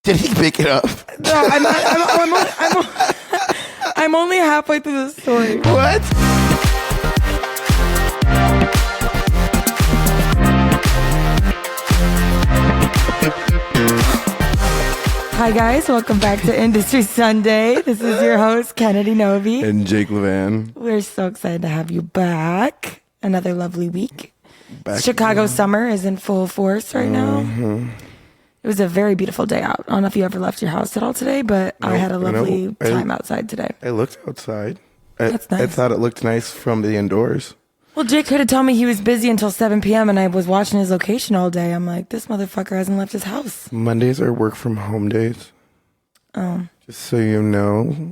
Did he pick it up? No, I'm only halfway through the story. What? Hi guys, welcome back to Industry Sunday. This is your host, Kennedy Novi. And Jake Levan. We're so excited to have you back. Another lovely week. Back Chicago again. summer is in full force right now. It was a very beautiful day out. I don't know if you ever left your house at all today, but I had a lovely time outside today. I looked outside. That's nice. I thought it looked nice from the indoors. Well, Jake could have told me he was busy until 7 p.m. and I was watching his location all day. I'm like, this motherfucker hasn't left his house. Mondays are work from home days. Oh. Just so you know.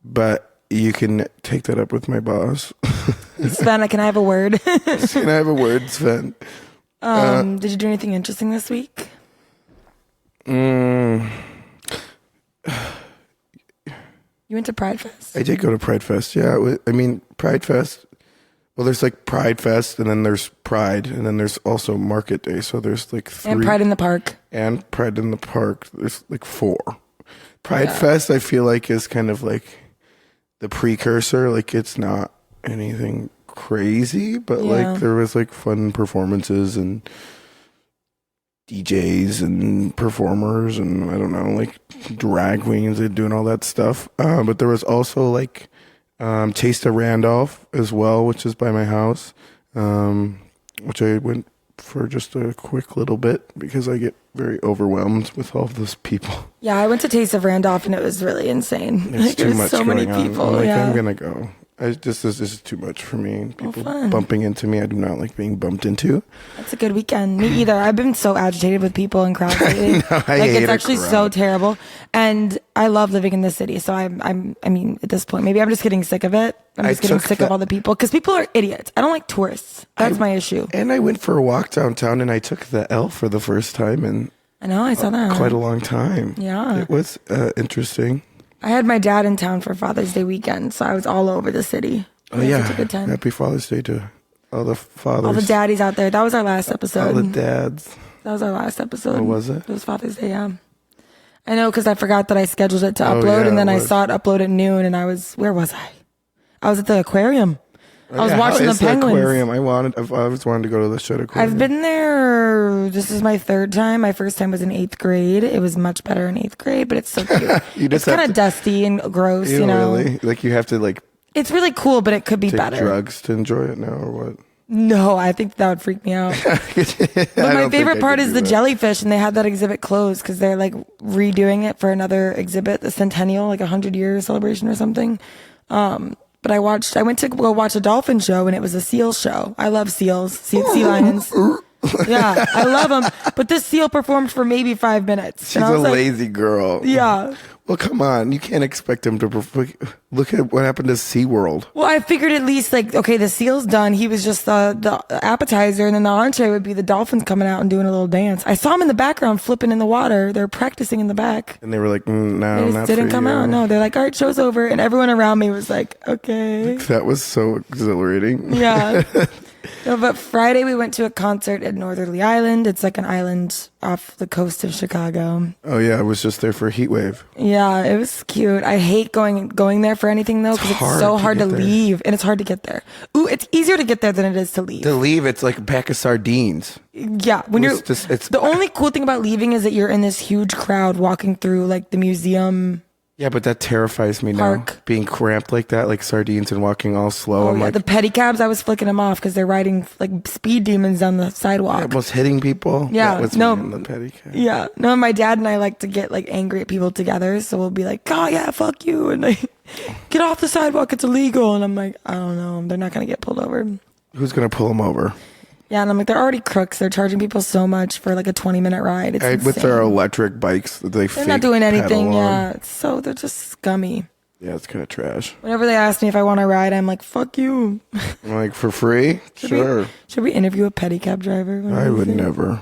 But you can take that up with my boss. Sven, can I have a word? Can I have a word, Sven? Did you do anything interesting this week? Mm, You went to Pride Fest? I did go to Pride Fest. Yeah, Pride Fest. Well, there's like Pride Fest, and then there's Pride, and then there's also Market Day. So there's like 3. And Pride in the Park. And Pride in the Park. There's like 4. Pride Fest, I feel like, is kind of like the precursor. Like, it's not anything crazy, but like there was like fun performances and DJs and performers and I don't know, like drag queens and doing all that stuff. But there was also like Taste of Randolph as well, which is by my house, which I went for just a quick little bit because I get very overwhelmed with all of those people. Yeah, I went to Taste of Randolph and it was really insane. There's too much so many going on. people. I'm like, yeah. I'm gonna go. This is too much for me. People fun. bumping into me. I do not like being bumped into. That's a good weekend. Me either. I've been so agitated with people and crowds lately. I hate it's actually crowd. so terrible. And I love living in the city. So I mean, at this point, maybe I'm just getting sick of it. I'm just getting sick of all the people because people are idiots. I don't like tourists. That's my issue. And I went for a walk downtown and I took the L for the first time in I know. I saw that. quite a long time. Yeah. It was interesting. I had my dad in town for Father's Day weekend, so I was all over the city. Oh It was yeah. such a good time. Happy Father's Day to all the fathers. All the daddies out there. That was our last episode. All the dads. That was our last episode. Oh, was it? It was Father's Day, yeah. I know, because I forgot that I scheduled it to Oh, upload, yeah, and then it I was. saw it upload at noon, and where was I? I was at the aquarium. I was watching the penguins. Aquarium. I've always wanted to go to the shit aquarium. I've been there. This is my 3rd time. My first time was in 8th grade. It was much better in 8th grade, but it's so cute. You It's just have kind of to- dusty and gross, you know. Really? Like you have to like It's really cool, but it could be take better. drugs to enjoy it now or what? No, I think that would freak me out. But my favorite part is the jellyfish, and they had that exhibit closed because they're like redoing it for another exhibit, the centennial, like 100-year celebration or something. But I went to go watch a dolphin show, and it was a seal show. I love seals, sea lions. Yeah, I love them. But this seal performed for maybe 5 minutes. She's and I a was like, lazy girl. Yeah. Well, come on. You can't expect him to look at what happened to SeaWorld. Well, I figured at least like, okay, the seal's done. He was just the appetizer, and then the entree would be the dolphins coming out and doing a little dance. I saw him in the background flipping in the water. They're practicing in the back. And they were like, no, They just not didn't for come you. out. No, they're like, all right, show's over. And everyone around me was like, okay. That was so exhilarating. Yeah. No, but Friday we went to a concert at Northerly Island. It's like an island off the coast of Chicago. Oh, yeah. I was just there for a heat wave. Yeah, it was cute. I hate going there for anything though because it's so hard to leave and it's hard to get there. Ooh, it's easier to get there than it is to leave. To leave, it's like a pack of sardines. Yeah, it's the only cool thing about leaving is that you're in this huge crowd walking through like the museum. Yeah, but that terrifies me Park. now. Being cramped like that, like sardines and walking all slow. Oh, I'm yeah, like, the pedicabs, I was flicking them off because they're riding like speed demons down the sidewalk. almost hitting people. Yeah, That was no. me in the pedicab. Yeah, no, my dad and I like to get like angry at people together, so we'll be like, "Oh yeah, fuck you," and like, "Get off the sidewalk, it's illegal." And I'm like, I don't know, they're not gonna get pulled over. Who's going to pull them over? Yeah, and I'm like, they're already crooks. They're charging people so much for like a 20-minute ride. It's With insane. their electric bikes, they're not doing anything. Yeah, Yeah, so they're just scummy. yeah, it's kind of trash. Whenever they ask me if I want to ride, I'm like, "Fuck you." I'm like, for free? Sure. Should we interview a pedicab driver? What do I you would think? never.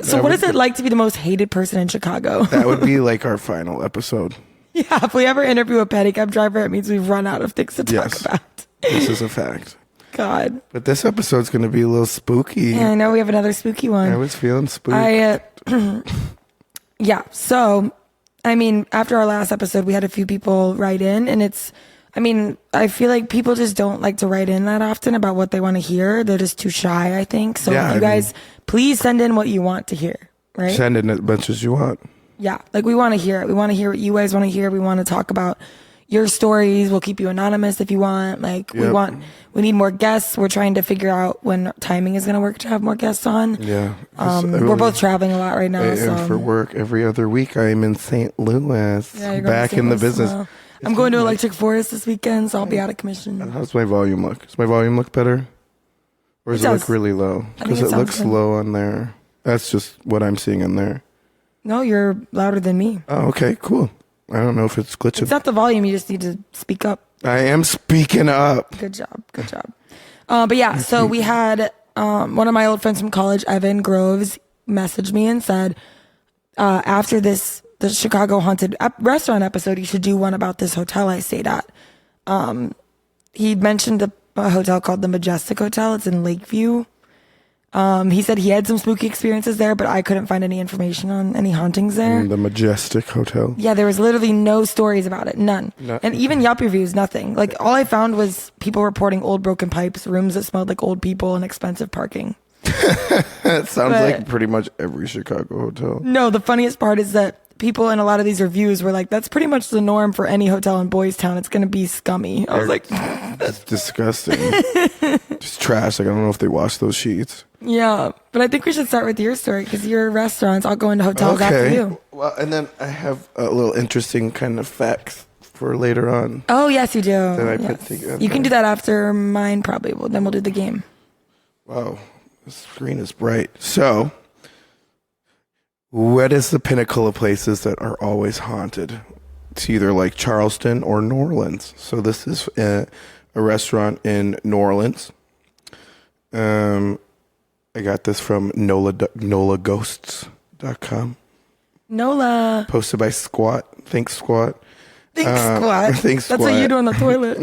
So, what is it like to be the most hated person in Chicago? That would be like our final episode. Yeah, if we ever interview a pedicab driver, it means we've run out of things to talk Yes. about. This is a fact. God. But this episode's going to be a little spooky. Yeah, I know we have another spooky one. I was feeling spooky. Yeah. So, I mean, after our last episode, we had a few people write in, and I feel like people just don't like to write in that often about what they want to hear. They're just too shy, I think. So Yeah, you guys, please send in what you want to hear, right? Send in as much as you want. Yeah. Like, we want to hear it. We want to hear what you guys want to hear. We want to talk about your stories. We'll keep you anonymous if you want. Like, we need more guests. We're trying to figure out when timing is going to work to have more guests on. Yeah. We're both traveling a lot right now. And for work, every other week, I'm in St. Louis. Yeah, you're back in the business. Well. I'm going to Electric Forest this weekend, so I'll be out of commission. How's my volume look? Does my volume look better? Or does it look really low? Because it looks low on there. That's just what I'm seeing in there. No, you're louder than me. Oh, okay, cool. I don't know if it's glitching. It's not the volume. You just need to speak up. I am speaking up. Good job. But yeah, so we had one of my old friends from college, Evan Groves, messaged me and said, after the Chicago Haunted Restaurant episode, you should do one about this hotel I stayed at. He mentioned a hotel called the Majestic Hotel. It's in Lakeview. He said he had some spooky experiences there, but I couldn't find any information on any hauntings there. The Majestic Hotel. Yeah, there was literally no stories about it. None. And even Yelp reviews, nothing. Like, all I found was people reporting old broken pipes, rooms that smelled like old people, and expensive parking. That sounds like pretty much every Chicago hotel. No, the funniest part is that people in a lot of these reviews were like, that's pretty much the norm for any hotel in Boys Town. It's going to be scummy. I was like, that's disgusting. Just trash. Like, I don't know if they wash those sheets. Yeah, but I think we should start with your story because you're restaurants. I'll go into hotels after you. Well, and then I have a little interesting kind of facts for later on. Oh, yes, you do. That I put Yes. together. You can do that after mine, probably. Well, then we'll do the game. Wow, the screen is bright. So, what is the pinnacle of places that are always haunted? It's either like Charleston or New Orleans. So this is a restaurant in New Orleans. I got this from NOLAghosts.com. NOLA. Posted by Squat. Think Squat. Think Squat. Think Squat. That's what you do on the toilet.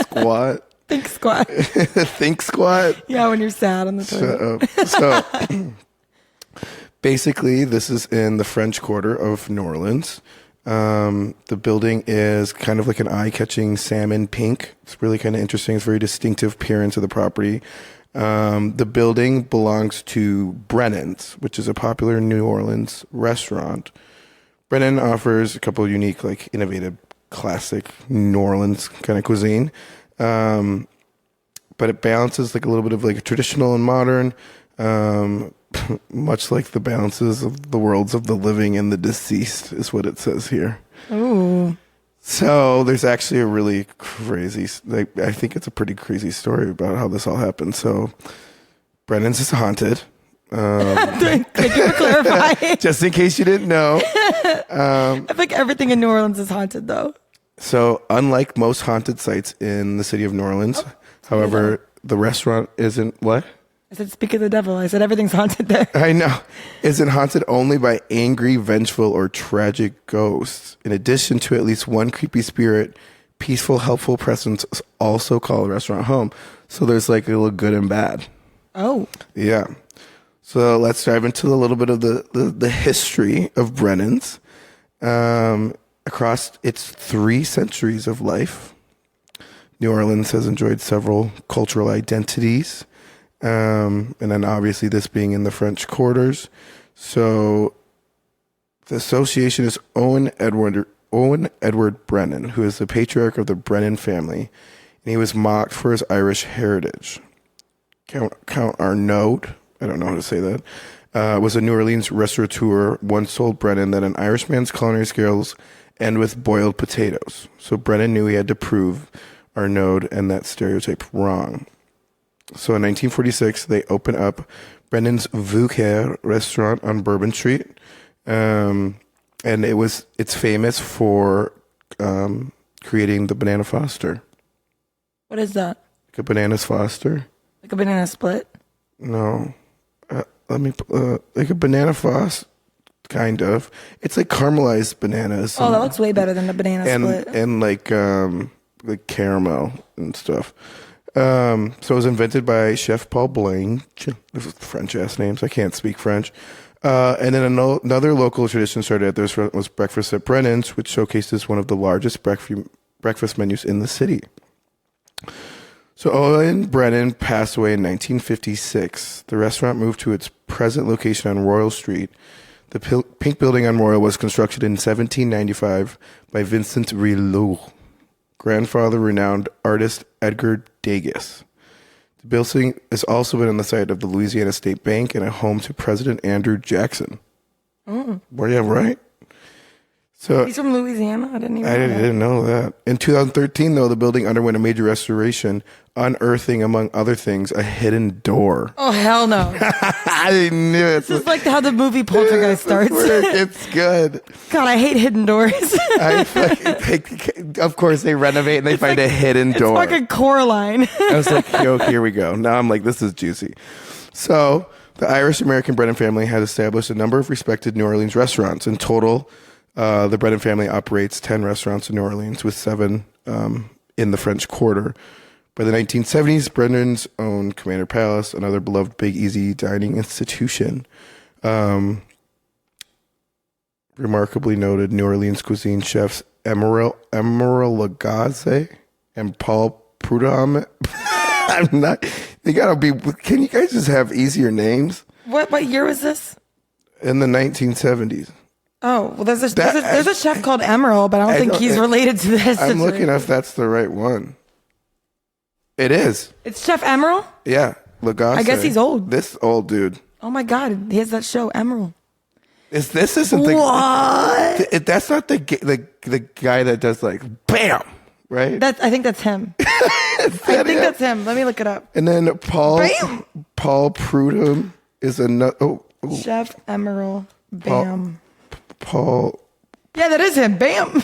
Squat. Think Squat. Think Squat. Yeah, when you're sad on the toilet. So basically, this is in the French Quarter of New Orleans. The building is kind of like an eye-catching salmon pink. It's really kind of interesting. It's a very distinctive appearance of the property. The building belongs to Brennan's, which is a popular New Orleans restaurant. Brennan offers a couple of unique, like innovative, classic New Orleans kind of cuisine. But it balances like a little bit of like traditional and modern, much like the balances of the worlds of the living and the deceased is what it says here. Ooh. So there's actually a really crazy, like, I think it's a pretty crazy story about how this all happened. So Brennan's is haunted. Thank you for clarifying. Just in case you didn't know. I think everything in New Orleans is haunted, though. So unlike most haunted sites in the city of New Orleans, however, the restaurant isn't what? I said, speak of the devil. I said, everything's haunted there. I know. Isn't haunted only by angry, vengeful, or tragic ghosts. In addition to at least one creepy spirit, peaceful, helpful presence also call the restaurant home. So there's like a little good and bad. Oh. Yeah. So let's dive into a little bit of the history of Brennan's. Across its 3 centuries of life, New Orleans has enjoyed several cultural identities. And then obviously this being in the French quarters. So the association is Owen Edward Brennan, who is the patriarch of the Brennan family. And he was mocked for his Irish heritage. Count Arnaud, I don't know how to say that, was a New Orleans restaurateur, once told Brennan that an Irishman's culinary skills end with boiled potatoes. So Brennan knew he had to prove Arnaud and that stereotype wrong. So in 1946, they opened up Brennan's Vauquer restaurant on Bourbon Street. And it's famous for creating the Banana Foster. What is that? Like a Bananas Foster? Like a banana split? No. Like a Banana Foster, kind of. It's like caramelized bananas. Oh, that looks way better than the banana split. And like caramel and stuff. So it was invented by Chef Paul Blanche. This is French ass names. I can't speak French. And then another local tradition started at the restaurant was breakfast at Brennan's, which showcases one of the largest breakfast menus in the city. So Owen Brennan passed away in 1956. The restaurant moved to its present location on Royal Street. The pink building on Royal was constructed in 1795 by Vincent Rilou, grandfather renowned artist Edgar Degas. The building has also been on the site of the Louisiana State Bank and a home to President Andrew Jackson. Oh. Well, yeah, right? So he's from Louisiana? I didn't know that. In 2013, though, the building underwent a major restoration, unearthing, among other things, a hidden door. Oh, hell no. I knew it. This is like how the movie Poltergeist starts. It's good. God, I hate hidden doors. Of course, they renovate and they find a hidden door. It's like a Coraline. I was like, yo, here we go. Now I'm like, this is juicy. So the Irish-American Brennan family has established a number of respected New Orleans restaurants. In total, the Brennan family operates 10 restaurants in New Orleans, with 7 in the French Quarter. By the 1970s, Brennan's owned Commander Palace, another beloved Big Easy dining institution. Remarkably noted New Orleans cuisine chefs Emeril Lagasse and Paul Prudhomme. I'm not. They gotta be. Can you guys just have easier names? What year was this? In the 1970s. Oh, well, there's a chef called Emeril, but I don't think he's related to this. I'm looking if that's the right one. It is. It's Chef Emeril? Yeah, Lagasse. I guess he's old. This old dude. Oh my God, he has that show, Emeril. This isn't the what? That's not the guy that does like bam, right? I think that's him. I think that's him. Let me look it up. And then Paul Prudhomme is another. Oh, Chef Emeril. Bam. Paul. Yeah, that is him. Bam.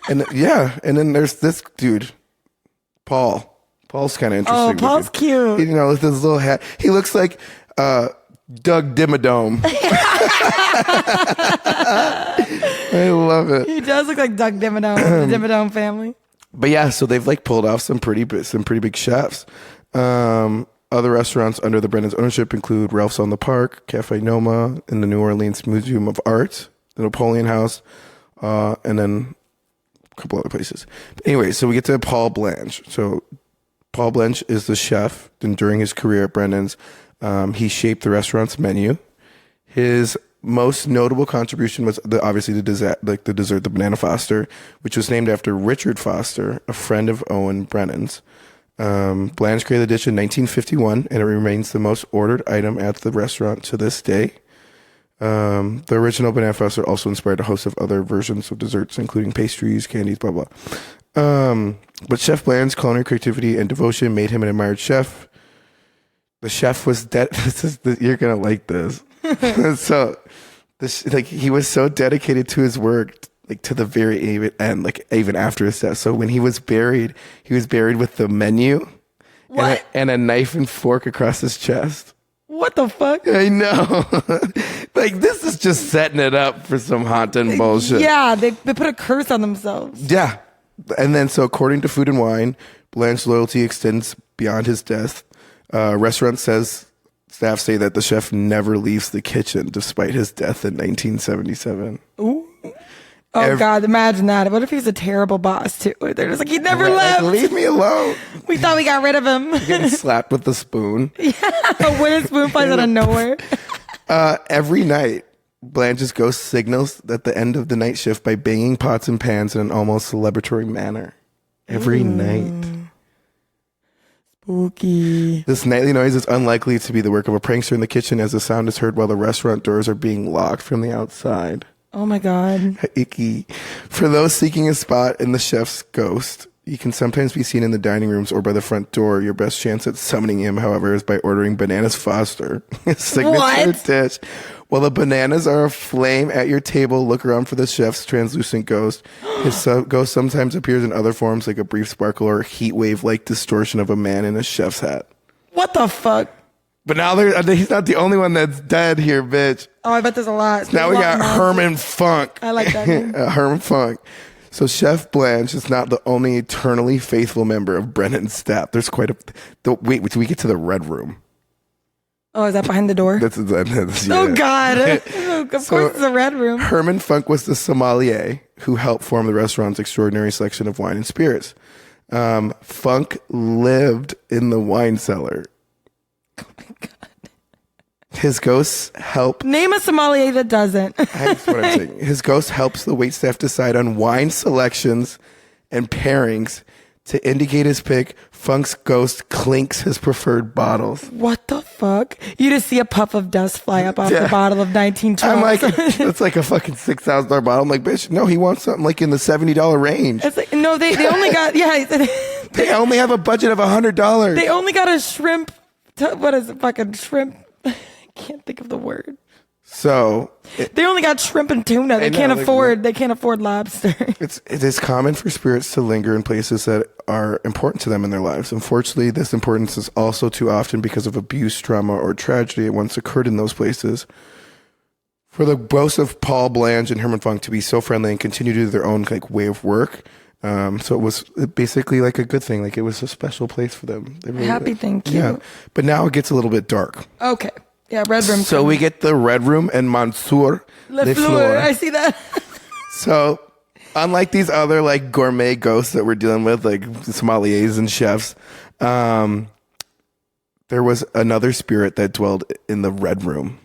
And then there's this dude, Paul. Paul's kind of interesting. Oh, Paul's cute. You know, with his little hat. He looks like Doug Dimmadome. I love it. He does look like Doug Dimmadome, the Dimmadome family. But yeah, so they've like pulled off some pretty big chefs. Other restaurants under the Brennan's ownership include Ralph's on the Park, Cafe Noma, and the New Orleans Museum of Art, the Napoleon House, and then a couple other places. But anyway, so we get to Paul Blanche. So Paul Blanche is the chef, and during his career at Brennan's, he shaped the restaurant's menu. His most notable contribution was obviously the dessert, the Banana Foster, which was named after Richard Foster, a friend of Owen Brennan's. Blanche created the dish in 1951, and it remains the most ordered item at the restaurant to this day. The original Banana Foster also inspired a host of other versions of desserts, including pastries, candies, blah, blah. But Chef Blanche's culinary creativity and devotion made him an admired chef. The chef was you're gonna like this. So, he was so dedicated to his work, like to the very end, like even after his death. So when he was buried with the menu and a knife and fork across his chest. What the fuck? I know. Like, this is just setting it up for some haunting bullshit. Yeah, they put a curse on themselves. Yeah. And then, so according to Food and Wine, Blanche's loyalty extends beyond his death. Restaurant staff say that the chef never leaves the kitchen despite his death in 1977. Ooh. Oh, God, imagine that. What if he's a terrible boss, too? They're just like, he never left. Like, leave me alone. We thought we got rid of him. Getting slapped with the spoon. Yeah, a wooden spoon flies out of nowhere. Every night, Blanche's ghost signals at the end of the night shift by banging pots and pans in an almost celebratory manner. Every night. Spooky. This nightly noise is unlikely to be the work of a prankster in the kitchen, as the sound is heard while the restaurant doors are being locked from the outside. Oh my God. Icky. For those seeking a spot in the chef's ghost, you can sometimes be seen in the dining rooms or by the front door. Your best chance at summoning him, however, is by ordering Bananas Foster, his signature dish. While the bananas are aflame at your table, look around for the chef's translucent ghost. His ghost sometimes appears in other forms, like a brief sparkle or heat wave-like distortion of a man in a chef's hat. What the fuck? But now he's not the only one that's dead here, bitch. Oh, I bet there's a lot. Now we got Herman Funk. I like that name. Herman Funk. So Chef Blanche is not the only eternally faithful member of Brennan's staff. There's quite a... Wait, till we get to the Red Room. Oh, is that behind the door? That's yeah. Oh, God. Of course it's a red room. Herman Funk was the sommelier who helped form the restaurant's extraordinary selection of wine and spirits. Funk lived in the wine cellar. Oh, my God. His ghosts help. Name a sommelier that doesn't. That's what I'm saying. His ghost helps the waitstaff decide on wine selections and pairings. To indicate his pick, Funk's ghost clinks his preferred bottles. What the fuck? You just see a puff of dust fly up off the bottle of 1912. I'm like, it's like a fucking $6,000 bottle. I'm like, bitch, no, he wants something like in the $70 range. It's like, no, they only got, they only have a budget of $100. They only got a shrimp. What is it? Fucking shrimp. I can't think of the word. So they only got shrimp and tuna. They can't afford lobster. It is common for spirits to linger in places that are important to them in their lives. Unfortunately, this importance is also too often because of abuse, trauma, or tragedy that once occurred in those places. For the ghosts of Paul Blanche and Herman Funk to be so friendly and continue to do their own like way of work, so it was basically like a good thing. Like it was a special place for them. Happy, thank you. Yeah, but now it gets a little bit dark. Okay. Yeah, red room. So we get the red room and Monsieur Le Fleur. I see that. So unlike these other like gourmet ghosts that we're dealing with, like sommeliers and chefs, there was another spirit that dwelled in the red room.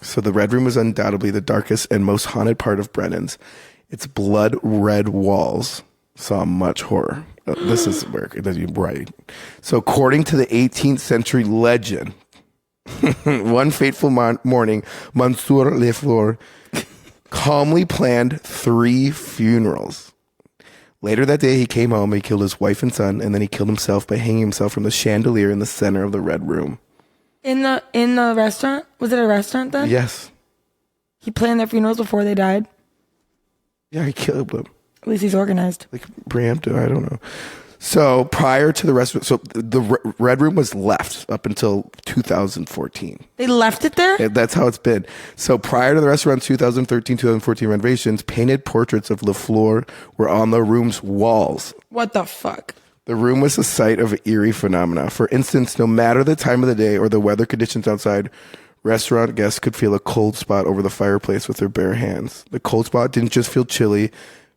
So the red room was undoubtedly the darkest and most haunted part of Brennan's. Its blood red walls saw much horror. This is where it does you right. So according to the 18th century legend, one fateful morning, Monsieur Le Fleur calmly planned 3 funerals. Later that day, he came home, he killed his wife and son, and then he killed himself by hanging himself from the chandelier in the center of the red room. In the restaurant? Was it a restaurant then? Yes. He planned their funerals before they died? Yeah, he killed them. At least he's organized. Like preemptive, I don't know. So prior to the restaurant, so the red room was left up until 2014. They left it there? That's how it's been. So prior to the restaurant's 2013-2014 renovations, painted portraits of Le Fleur were on the room's walls. What the fuck? The room was the site of eerie phenomena. For instance, no matter the time of the day or the weather conditions outside, restaurant guests could feel a cold spot over the fireplace with their bare hands. The cold spot didn't just feel chilly,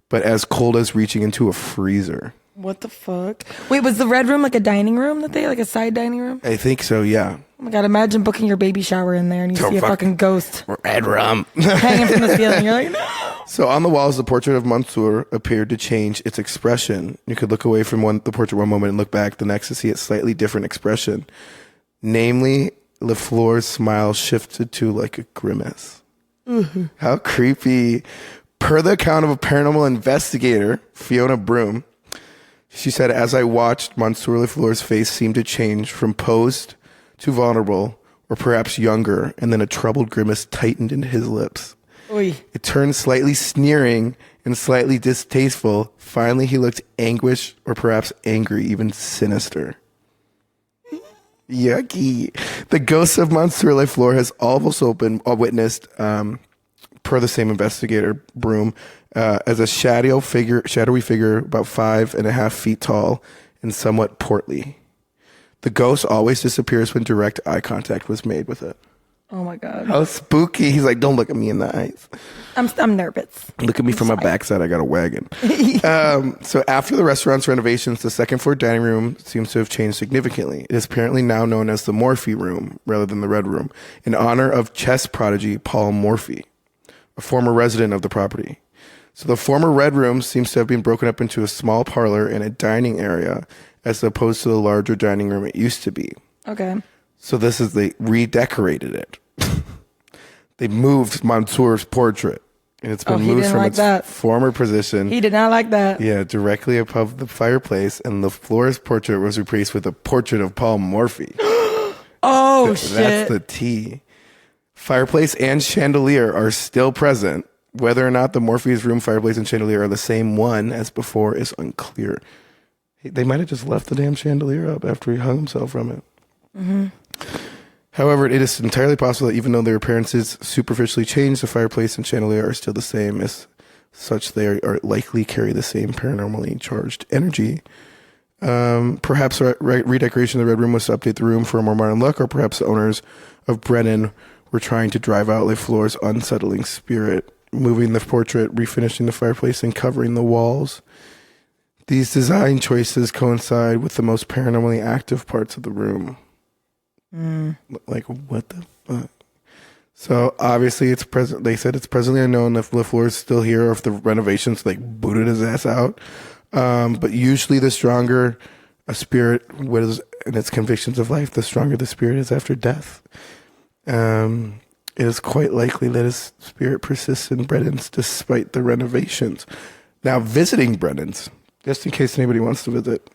but as cold as reaching into a freezer. What the fuck? Wait, was the red room like a dining room that they, like a side dining room? I think so, yeah. Oh my God, imagine booking your baby shower in there and you see a fucking ghost. Red room. Hanging from the ceiling. You're like, no. So on the walls, the portrait of Monsieur appeared to change its expression. You could look away from the portrait one moment and look back the next to see its slightly different expression. Namely, Le Fleur's smile shifted to like a grimace. Mm-hmm. How creepy. Per the account of a paranormal investigator, Fiona Broom, she said, as I watched, Monsieur Le Fleur's face seemed to change from posed to vulnerable, or perhaps younger, and then a troubled grimace tightened into his lips. Oy. It turned slightly sneering and slightly distasteful. Finally, he looked anguished, or perhaps angry, even sinister. Yucky. The ghost of Monsieur Le Fleur has also been witnessed, per the same investigator, Broom, as a shadowy figure about 5.5 feet tall and somewhat portly. The ghost always disappears when direct eye contact was made with it. Oh my God. How spooky. He's like, don't look at me in the eyes. I'm nervous. Look at me from my backside. I got a wagon. So after the restaurant's renovations, the second floor dining room seems to have changed significantly. It is apparently now known as the Morphy Room rather than the Red Room, in honor of chess prodigy Paul Morphy, a former resident of the property. So the former Red Room seems to have been broken up into a small parlor and a dining area as opposed to the larger dining room it used to be. Okay. So they redecorated it. They moved Monsieur's portrait, and it's been moved from its former position. He did not like that. Yeah, directly above the fireplace, and the Flores portrait was replaced with a portrait of Paul Morphy. Oh, shit. That's the T. Fireplace and chandelier are still present. Whether or not the Morphy's room fireplace and chandelier are the same one as before is unclear. They might have just left the damn chandelier up after he hung himself from it. Mm-hmm. However, it is entirely possible that even though their appearances superficially change, the fireplace and chandelier are still the same. As such, they are likely carry the same paranormally charged energy. Perhaps redecoration of the Red Room was to update the room for a more modern look, or perhaps the owners of Brennan were trying to drive out LeFleur's unsettling spirit, moving the portrait, refinishing the fireplace, and covering the walls. These design choices coincide with the most paranormally active parts of the room. Like, what the fuck? So obviously it's present. They said it's presently unknown if LeFleur is still here or if the renovations like booted his ass out. But usually the stronger a spirit was in its convictions of life, the stronger the spirit is after death. It is quite likely that his spirit persists in Brennan's despite the renovations. Now, visiting Brennan's, just in case anybody wants to visit,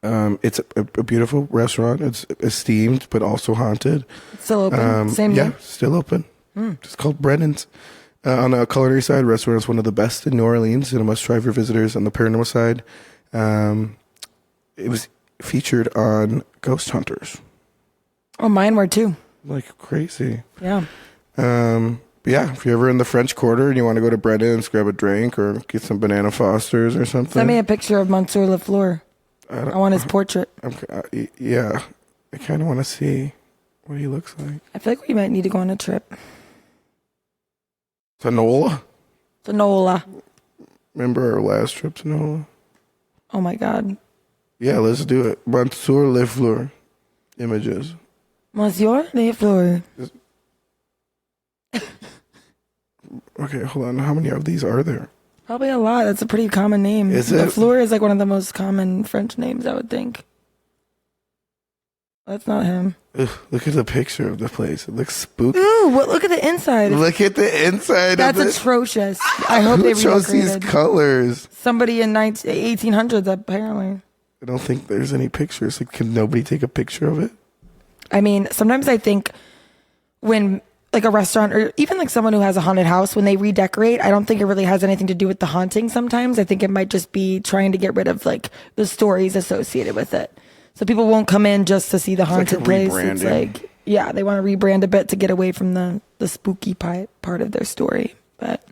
it's a beautiful restaurant. It's esteemed, but also haunted. It's still open. Same yeah, year. Still open. It's called Brennan's. On the culinary side, restaurant is one of the best in New Orleans and a must try for visitors. On the paranormal side, it was featured on Ghost Hunters. Oh, mine were too. Like crazy. Yeah. Yeah, if you're ever in the French Quarter and you want to go to Brennan's, grab a drink or get some banana Fosters or something. Send me a picture of Monsieur LeFleur. I want his portrait. Yeah, I kind of want to see what he looks like. I feel like we might need to go on a trip. To NOLA? To NOLA. Remember our last trip to NOLA? Oh my God. Yeah, let's do it. Monsieur LeFleur. Images. Monsieur LeFleur. Okay, hold on. How many of these are there? Probably a lot. That's a pretty common name. Is it? LeFleur is like one of the most common French names, I would think. That's not him. Ugh, look at the picture of the place. It looks spooky. Ooh, look at the inside. Look at the inside. That's atrocious. I hope Who they chose these redecorated. colors? Somebody in 1800s, apparently. I don't think there's any pictures. Like, can nobody take a picture of it? I mean, sometimes I think when like a restaurant or even like someone who has a haunted house, when they redecorate, I don't think it really has anything to do with the haunting sometimes. I think it might just be trying to get rid of like the stories associated with it. So people won't come in just to see the haunted like place. rebranding. It's like, yeah, they want to rebrand a bit to get away from the spooky part of their story. But,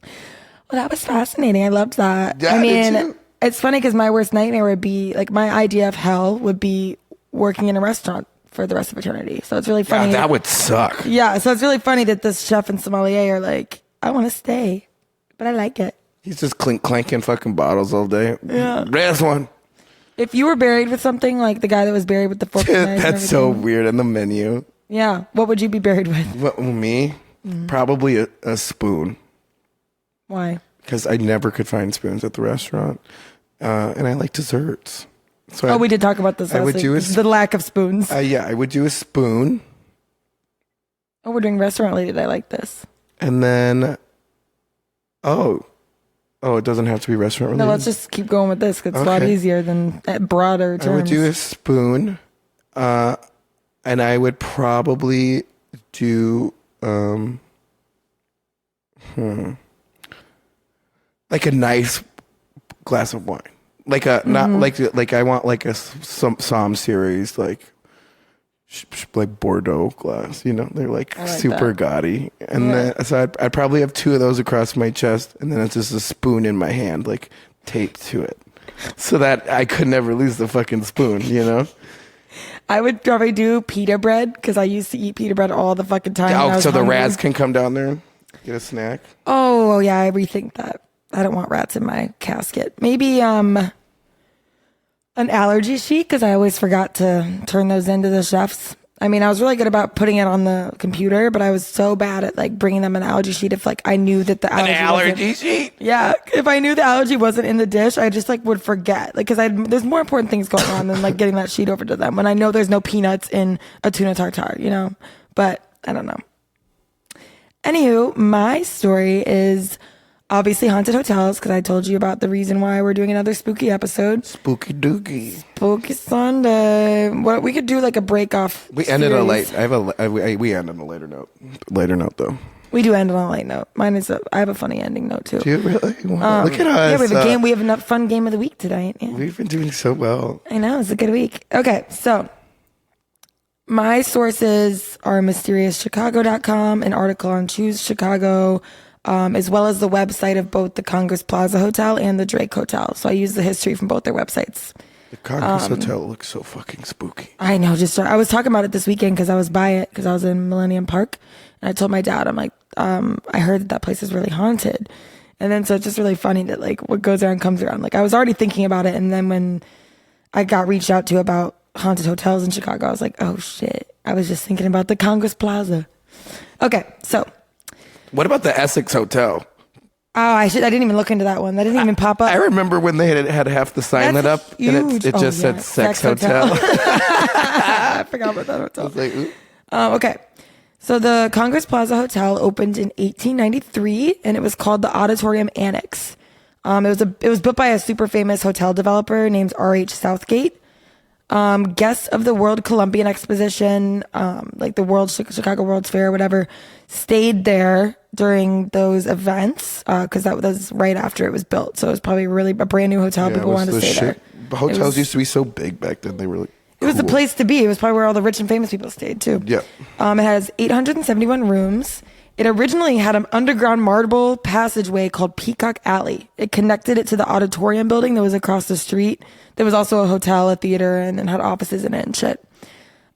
well, that was fascinating. I loved that. Yeah, I did mean, you? it's funny because my worst nightmare would be like my idea of hell would be working in a restaurant for the rest of eternity. So it's really funny. Yeah, that would suck. Yeah, so it's really funny that this chef and sommelier are like, I want to stay, but I like it. He's just clanking fucking bottles all day. Yeah. Last one. If you were buried with something like the guy that was buried with the fork and knives and That's so everything, weird on the menu. yeah, what would you be buried with? What, me? Probably a spoon. Why? Because I never could find spoons at the restaurant. And I like desserts. So We did talk about this I last would week. do The lack of spoons. yeah, I would do a spoon. Oh, we're doing restaurant related. I like this. And then, it doesn't have to be restaurant related. No, let's just keep going with this because it's a lot Okay. easier than broader terms. I would do a spoon. And I would probably do, like a nice glass of wine. Like a, not like I want like some Psalm series, like Bordeaux glass, you know, they're like I like super that. gaudy. And Yeah. then, so I'd probably have two of those across my chest, and then it's just a spoon in my hand, like taped to it, so that I could never lose the fucking spoon, you know? I would probably do pita bread because I used to eat pita bread all the fucking time. when I Oh, was so the hungry. rats can come down there and get a snack. Oh, yeah, I rethink that. I don't want rats in my casket. Maybe an allergy sheet because I always forgot to turn those into the chefs. I mean, I was really good about putting it on the computer, but I was so bad at like bringing them an allergy sheet if like I knew that the allergy wasn't- sheet? Yeah, if I knew the allergy wasn't in the dish, I just like would forget. Like, because there's more important things going on than like getting that sheet over to them when I know there's no peanuts in a tuna tartare, you know? But I don't know. Anywho, my story is obviously haunted hotels because I told you about the reason why we're doing another spooky episode. Spooky dookie. Spooky Sunday. What we could do like a break off. We ended on a series. light. We end on a later note. Later note though. We do end on a light note. Mine is I have a funny ending note too. Do you really? Wow. Look at us. Yeah, we have a game. We have a fun game of the week tonight. Yeah. We've been doing so well. I know, it's a good week. Okay, so my sources are mysteriouschicago.com, an article on Choose Chicago, as well as the website of both the Congress Plaza Hotel and the Drake Hotel. So I use the history from both their websites. The Congress Hotel looks so fucking spooky. I know. I was talking about it this weekend because I was by it because I was in Millennium Park, and I told my dad, I'm like, I heard that place is really haunted. And then so it's just really funny that like what goes around comes around. Like I was already thinking about it, and then when I got reached out to about haunted hotels in Chicago, I was like, oh shit. I was just thinking about the Congress Plaza. Okay, so. What about the Essex Hotel? Oh, I didn't even look into that one. That didn't even pop up. I remember when they had half the sign lit up, and it just said Sex Hotel. I forgot about that hotel. I was like, ooh. Okay. So the Congress Plaza Hotel opened in 1893, and it was called the Auditorium Annex. It was built by a super famous hotel developer named R.H. Southgate. Guests of the World Columbian Exposition, like the Chicago World's Fair or whatever, stayed there during those events because that was right after it was built. So it was probably really a brand new hotel. People wanted to stay there. Hotels used to be so big back then. They were like, it was the place to be. It was probably where all the rich and famous people stayed too. Yeah. It has 871 rooms. It originally had an underground marble passageway called Peacock Alley. It connected it to the auditorium building that was across the street. There was also a hotel, a theater, and had offices in it and shit.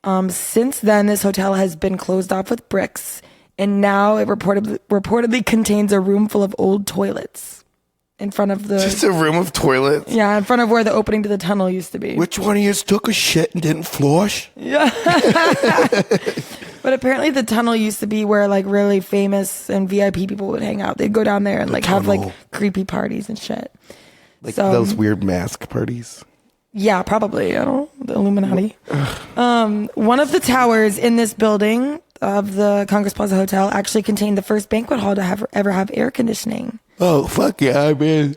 Since then, this hotel has been closed off with bricks, and now it reportedly contains a room full of old toilets in front of the... Just a room of toilets? Yeah, in front of where the opening to the tunnel used to be. Which one of you took a shit and didn't flush? Yeah. But apparently the tunnel used to be where like really famous and VIP people would hang out. They'd go down there and have like creepy parties and shit. Like those weird mask parties? Yeah, probably. I don't know. The Illuminati. One of the towers in this building of the Congress Plaza Hotel actually contained the first banquet hall to ever have air conditioning. Oh, fuck yeah, I mean...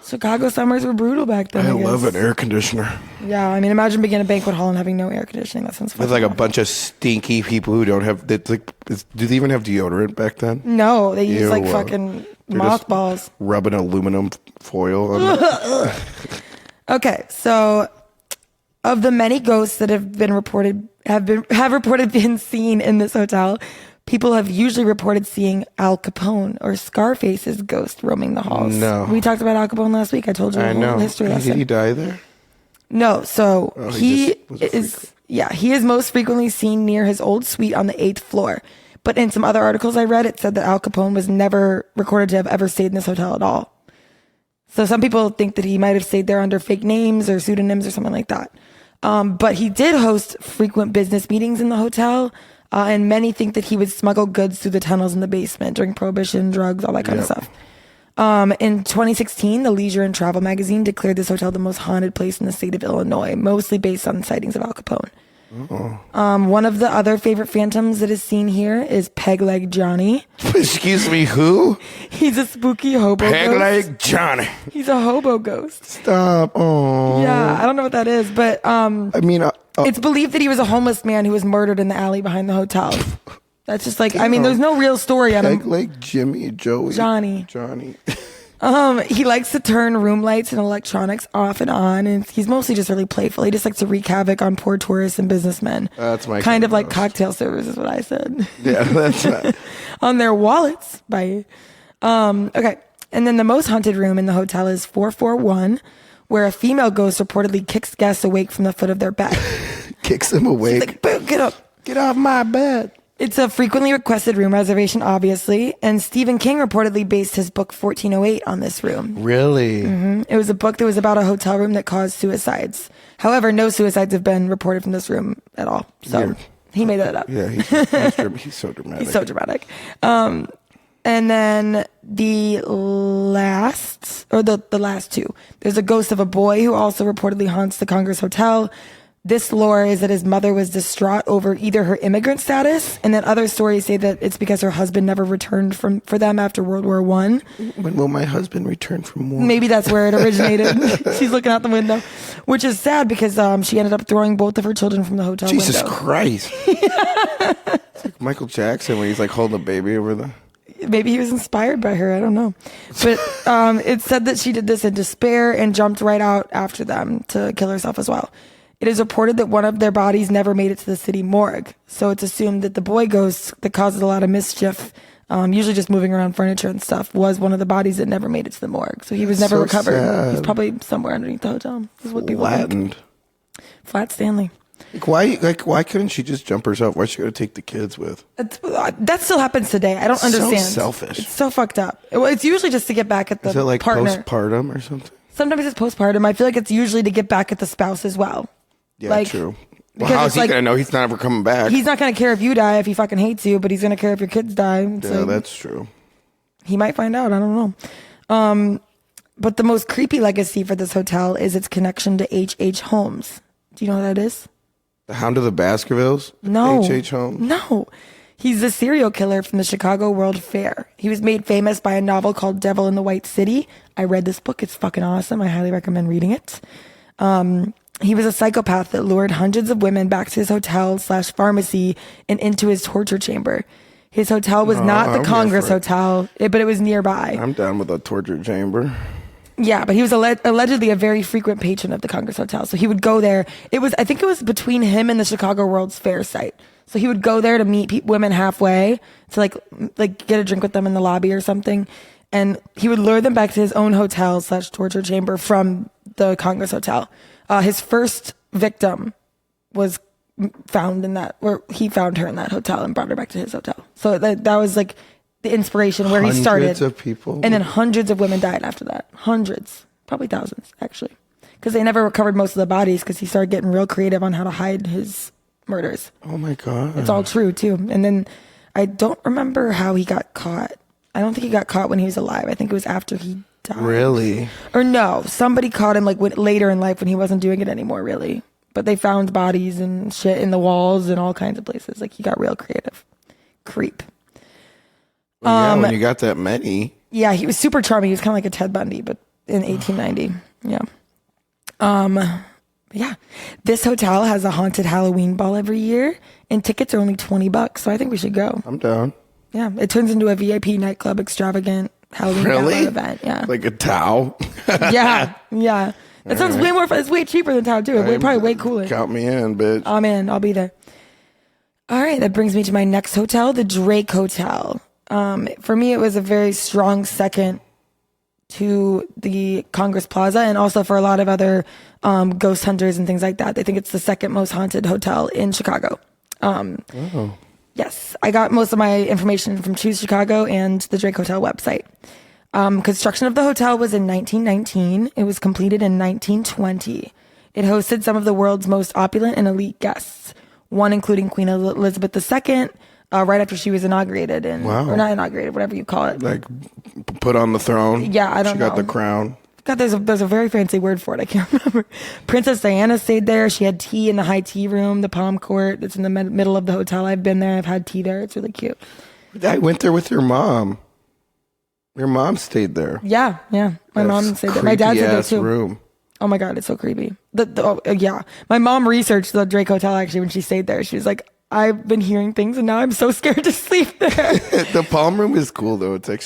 Chicago summers were brutal back then. I love an air conditioner. Yeah, I mean, imagine being in a banquet hall and having no air conditioning. That sounds fun. With like a bunch of stinky people who don't have... do they even have deodorant back then? No, they use like fucking mothballs. Rubbing aluminum foil on Okay, so of the many ghosts that have been reported been seen in this hotel, people have usually reported seeing Al Capone or Scarface's ghost roaming the halls. No. We talked about Al Capone last week. I told you a whole history lesson. Did he die there? No, so he is most frequently seen near his old suite on the 8th floor. But in some other articles I read, it said that Al Capone was never recorded to have ever stayed in this hotel at all. So some people think that he might have stayed there under fake names or pseudonyms or something like that. But he did host frequent business meetings in the hotel. And many think that he would smuggle goods through the tunnels in the basement during Prohibition, drugs, all that kind of stuff. In 2016, the Leisure and Travel magazine declared this hotel the most haunted place in the state of Illinois, mostly based on sightings of Al Capone. One of the other favorite phantoms that is seen here is Peg Leg Johnny. Excuse me, who? He's a spooky hobo Peg ghost. Leg Johnny. He's a hobo ghost. Stop. Oh. Yeah, I don't know what that is, but I mean, it's believed that he was a homeless man who was murdered in the alley behind the hotel. That's just like, I mean, there's no real story on him. Peg Leg Jimmy, Joey. Johnny. He likes to turn room lights and electronics off and on, and he's mostly just really playful. He just likes to wreak havoc on poor tourists and businessmen. That's my kind of like cocktail servers is what I said. Yeah, that's not. On their wallets. Okay. And then the most haunted room in the hotel is 441, where a female ghost reportedly kicks guests awake from the foot of their bed. Kicks them awake. She's like, "Boo, get up. Get off my bed." It's a frequently requested room reservation, obviously, and Stephen King reportedly based his book 1408 on this room. Really? Mm-hmm. It was a book that was about a hotel room that caused suicides. However, no suicides have been reported from this room at all. So Weird. He made that up. Yeah, he's so dramatic. He's so dramatic. And then the last two. There's a ghost of a boy who also reportedly haunts the Congress Hotel. This lore is that his mother was distraught over either her immigrant status, and then other stories say that it's because her husband never returned for them after World War I. When will my husband return from war? Maybe that's where it originated. She's looking out the window, which is sad because she ended up throwing both of her children from the hotel window. Jesus Christ. It's like Michael Jackson when he's like holding a baby over the... Maybe he was inspired by her. I don't know. But it said that she did this in despair and jumped right out after them to kill herself as well. It is reported that one of their bodies never made it to the city morgue. So it's assumed that the boy ghost that causes a lot of mischief usually just moving around furniture and stuff, was one of the bodies that never made it to the morgue. So he was never recovered. Sad. He's probably somewhere underneath the hotel. Is what people think. Flat Stanley. Why couldn't she just jump herself? Why's she got to take the kids with? That still happens today. I don't understand. So selfish. It's so fucked up. Well, it's usually just to get back at the partner. Is it like postpartum or something? Sometimes it's postpartum. I feel like it's usually to get back at the spouse as well. Yeah, true. Well, how's he gonna know he's not ever coming back? He's not gonna care if you die if he fucking hates you, but he's gonna care if your kids die. That's true. He might find out. I don't know. But the most creepy legacy for this hotel is its connection to H.H. Holmes. Do you know what that is? The Hound of the Baskervilles? No. H.H. Holmes? No. He's the serial killer from the Chicago World Fair. He was made famous by a novel called Devil in the White City. I read this book. It's fucking awesome. I highly recommend reading it. He was a psychopath that lured hundreds of women back to his hotel/pharmacy and into his torture chamber. His hotel was not the Congress Hotel, but it was nearby. I'm down with a torture chamber. Yeah, but he was allegedly a very frequent patron of the Congress Hotel. So he would go there. I think it was between him and the Chicago World's Fair site. So he would go there to meet women halfway to like get a drink with them in the lobby or something. And he would lure them back to his own hotel/torture chamber from the Congress Hotel. His first victim was found where he found her in that hotel and brought her back to his hotel. So that was like the inspiration where he started. Hundreds of people. And then hundreds of women died after that. Hundreds. Probably thousands, actually. Because they never recovered most of the bodies because he started getting real creative on how to hide his murders. Oh my God. It's all true, too. And then I don't remember how he got caught. I don't think he got caught when he was alive. I think it was after he died. Really? Or no, somebody caught him later in life when he wasn't doing it anymore, really. But they found bodies and shit in the walls and all kinds of places. Like, he got real creative. Creep. Well, when you got that many. Yeah, he was super charming. He was kind of like a Ted Bundy, but in 1890. Yeah. Yeah. This hotel has a haunted Halloween ball every year, and tickets are only $20, so I think we should go. I'm down. Yeah, it turns into a VIP nightclub extravagant Halloween event. Yeah. Like a Tao? Yeah. That sounds way more fun. It's way cheaper than Tao, too. It's probably way cooler. Count me in, bitch. I'm in. I'll be there. All right, that brings me to my next hotel, the Drake Hotel. For me, it was a very strong second to the Congress Plaza, and also for a lot of other ghost hunters and things like that. They think it's the second most haunted hotel in Chicago. Yes, I got most of my information from Choose Chicago and the Drake Hotel website. Construction of the hotel was in 1919. It was completed in 1920. It hosted some of the world's most opulent and elite guests, one including Queen Elizabeth II, right after she was inaugurated. Or not inaugurated, whatever you call it. Like put on the throne? Yeah, I don't know. She got the crown. God, there's a very fancy word for it. I can't remember. Princess Diana stayed there. She had tea in the high tea room, the palm court. It's in the middle of the hotel. I've been there. I've had tea there. It's really cute. I went there with your mom. Your mom stayed there. Yeah. My mom stayed there. My dad stayed there too. Room. Oh my God, it's so creepy. Yeah. My mom researched the Drake Hotel actually when she stayed there. She was like, I've been hearing things and now I'm so scared to sleep there. The palm room is cool though. It's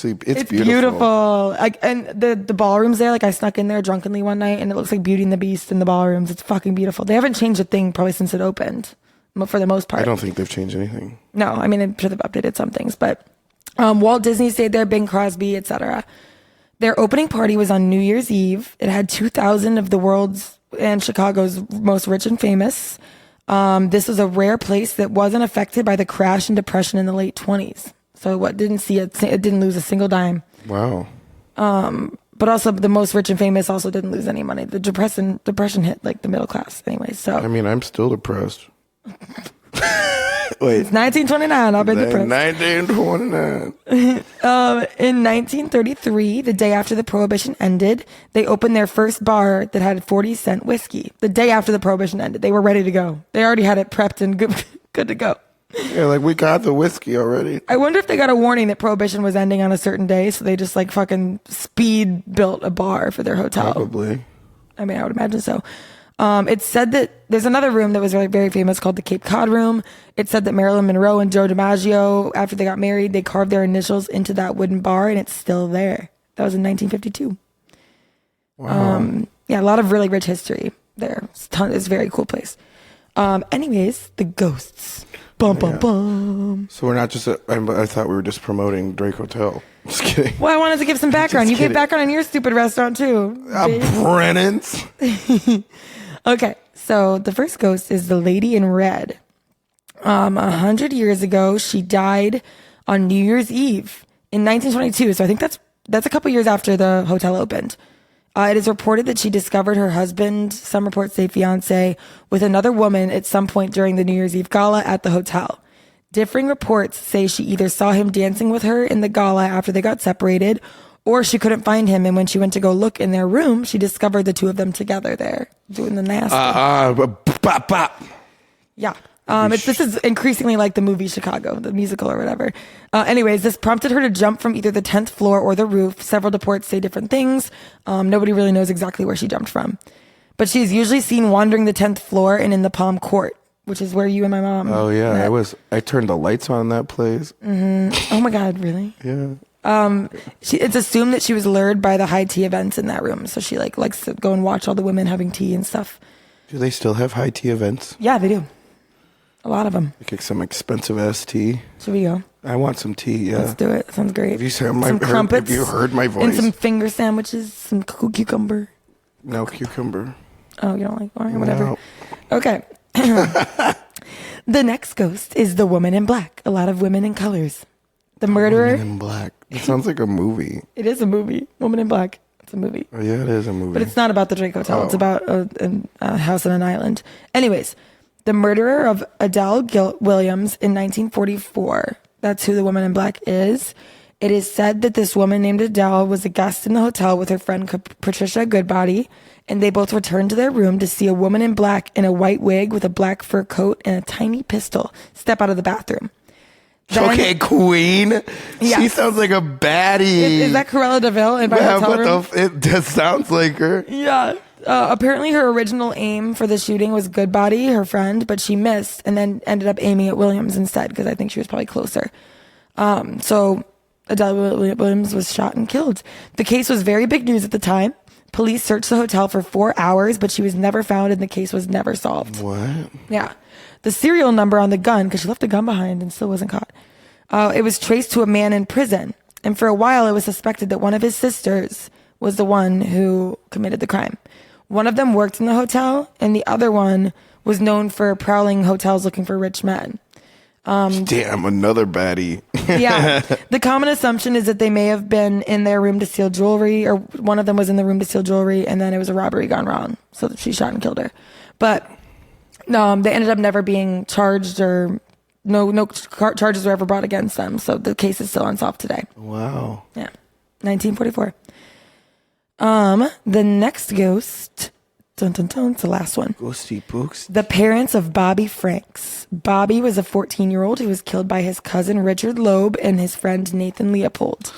beautiful. And the ballrooms there, I snuck in there drunkenly one night and it looks like Beauty and the Beast in the ballrooms. It's fucking beautiful. They haven't changed a thing probably since it opened, for the most part. I don't think they've changed anything. No, I mean, I'm sure they've updated some things, but Walt Disney stayed there, Bing Crosby, etc. Their opening party was on New Year's Eve. It had 2,000 of the world's and Chicago's most rich and famous. This was a rare place that wasn't affected by the crash and depression in the late 20s. So it didn't lose a single dime. Wow. But also the most rich and famous also didn't lose any money. The depression hit the middle class anyway. So I mean, I'm still depressed. Wait. It's 1929. I've been depressed. 1929. In 1933, the day after the Prohibition ended, they opened their first bar that had 40-cent whiskey. The day after the Prohibition ended, they were ready to go. They already had it prepped and good to go. Yeah, we got the whiskey already. I wonder if they got a warning that Prohibition was ending on a certain day, so they just fucking speed built a bar for their hotel. Probably. I mean, I would imagine so. It said that there's another room that was very, very famous called the Cape Cod Room. It said that Marilyn Monroe and Joe DiMaggio, after they got married, they carved their initials into that wooden bar, and it's still there. That was in 1952. Wow. Yeah, a lot of really rich history there. It's a very cool place. Anyways, the ghosts. Bum, bum, bum. So we're not just, I thought we were just promoting Drake Hotel. Just kidding. Well, I wanted to give some background. You gave background on your stupid restaurant too. Brennan's. Okay, so the first ghost is the Lady in Red. 100 years ago, she died on New Year's Eve in 1922. So I think that's a couple years after the hotel opened. It is reported that she discovered her husband, some reports say fiance, with another woman at some point during the New Year's Eve gala at the hotel. Differing reports say she either saw him dancing with her in the gala after they got separated, or she couldn't find him, and when she went to go look in their room, she discovered the two of them together there, doing the nasty. Bop, bop. Yeah. This is increasingly like the movie Chicago, the musical or whatever. Anyways, this prompted her to jump from either the 10th floor or the roof. Several reports say different things. Nobody really knows exactly where she jumped from. But she's usually seen wandering the 10th floor and in the Palm Court, which is where you and my mom Oh, yeah. met. I turned the lights on in that place. Mm-hmm. Oh, my God. Really? Yeah. It's assumed that she was lured by the high tea events in that room. So she likes to go and watch all the women having tea and stuff. Do they still have high tea events? Yeah, they do. A lot of them. Like some expensive ass tea. Should we go? I want some tea, yeah. Let's do it. Sounds great. Have you Crumpets. Have you heard my voice? And some finger sandwiches, some cucumber. No cucumber. Oh, you don't like orange? Whatever. No. Okay. The next ghost is the woman in black. A lot of women in colors. The murderer. Woman in Black. It sounds like a movie. It is a movie. Woman in Black. It's a movie. Oh, yeah, it is a movie. But it's not about the Drake Hotel. Oh. It's about a house on an island. Anyways, the murderer of Adele Williams in 1944. That's who the woman in black is. It is said that this woman named Adele was a guest in the hotel with her friend Patricia Goodbody, and they both returned to their room to see a woman in black in a white wig with a black fur coat and a tiny pistol step out of the bathroom. Then, okay, Queen. Yes. She sounds like a baddie. Is that Cruella DeVille in my hotel room? It just sounds like her. Yeah. Apparently her original aim for the shooting was Goodbody, her friend, but she missed and then ended up aiming at Williams instead because I think she was probably closer. So Adele Williams was shot and killed. The case was very big news at the time. Police searched the hotel for 4 hours, but she was never found and the case was never solved. What? Yeah. The serial number on the gun, because she left the gun behind and still wasn't caught, it was traced to a man in prison. And for a while, it was suspected that one of his sisters was the one who committed the crime. One of them worked in the hotel, and the other one was known for prowling hotels looking for rich men. Damn, another baddie. Yeah. The common assumption is that they may have been in their room to steal jewelry, or one of them was in the room to steal jewelry, and then it was a robbery gone wrong. So she shot and killed her. But they ended up never being charged, or no charges were ever brought against them. So the case is still unsolved today. Wow. Yeah. 1944. The next ghost, dun, dun, dun, it's the last one. Ghosty books. The parents of Bobby Franks. Bobby was a 14-year-old who was killed by his cousin Richard Loeb and his friend Nathan Leopold.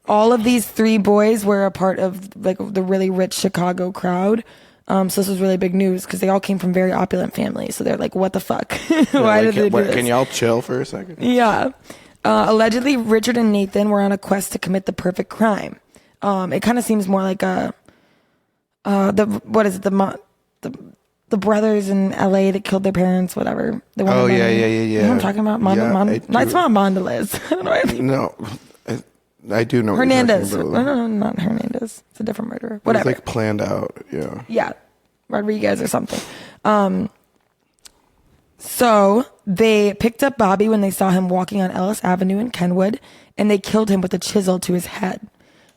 All of these 3 boys were a part of the really rich Chicago crowd. So this was really big news because they all came from very opulent families. So they're like, what the fuck? Why did they do this? Can y'all chill for a second? Yeah. Allegedly, Richard and Nathan were on a quest to commit the perfect crime. It kind of seems more like the brothers in LA that killed their parents, whatever. Yeah. You know what I'm talking about? It's not Mondelez. I don't know. No, I do know. Hernandez. What you're talking about. No, not Hernandez. It's a different murderer. It Whatever. was like planned out. Yeah. Yeah. Rodriguez or something. So they picked up Bobby when they saw him walking on Ellis Avenue in Kenwood, and they killed him with a chisel to his head.